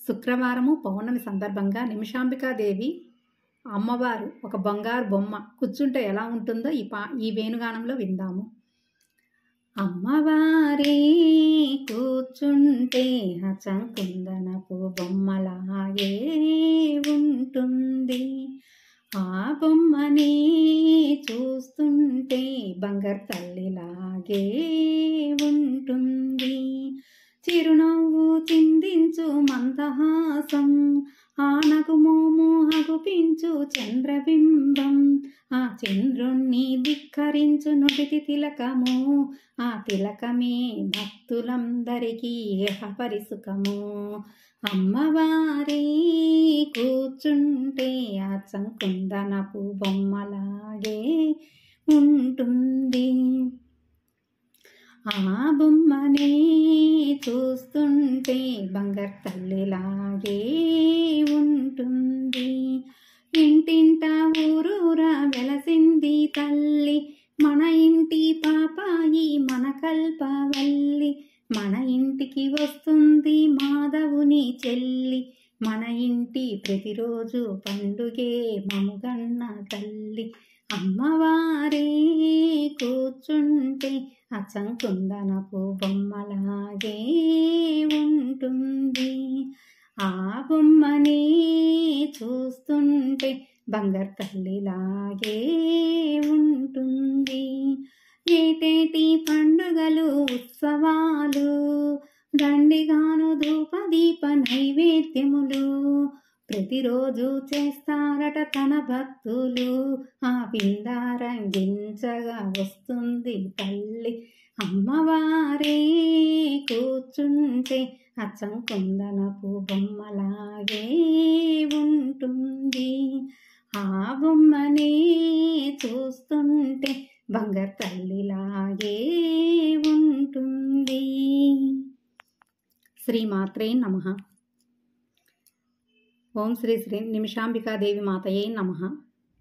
శుక్రవారము పౌర్ణమి సందర్భంగా నిమిషాంబికాదేవి అమ్మవారు ఒక బంగారు బొమ్మ కూర్చుంటే ఎలా ఉంటుందో ఈ వేణుగానంలో విందాము. అమ్మవారే కూర్చుంటే కుందనపు బొమ్మలాగే ఉంటుంది. ఆ బొమ్మని చూస్తుంటే బంగారు తల్లిలాగే ఉంటుంది. చిరునవ్వు చిందించు మందహాసం, ఆనగుమోము హగుపించు చంద్రబింబం, ఆ చంద్రుణ్ణి ధిక్కరించు నుడితి తిలకము, ఆ తిలకమే భక్తులందరికీ పరిసుకము. అమ్మవారే కూర్చుంటే కుందనపు బొమ్మలాగే ఉంటుంది. ఆ బొమ్మనే చూస్తుంటే బంగారు తల్లిలాగే ఉంటుంది. ఇంటింట ఊరూరా వెలసింది తల్లి, మన ఇంటి పాపాయి మన కల్పవల్లి. మన ఇంటికి వస్తుంది మాధవుని చెల్లి, మన ఇంటి ప్రతిరోజు పండుగే మముగన్న తల్లి. అమ్మవారే కూర్చుంటే కుందనపు బొమ్మలాగే ఉంటుంది. ఆ బొమ్మని చూస్తుంటే బంగారు తల్లిలాగే ఉంటుంది. ఏటేటి పండుగలు ఉత్సవాలు, దండిగాను ధూపదీప నైవేద్యములు ప్రతిరోజు చేస్తారట తన భక్తులు. ఆ పిండారంగించగా వస్తుంది తల్లి. అమ్మవారే కూర్చుంటే కుందనపు బొమ్మలాగే ఉంటుంది. ఆ బొమ్మనే చూస్తుంటే బంగారు తల్లిలాగే ఉంటుంది. శ్రీమాత్రే నమః. ఓం శ్రీ శ్రీ నిమిషాంబికాదేవి మాతయే నమః.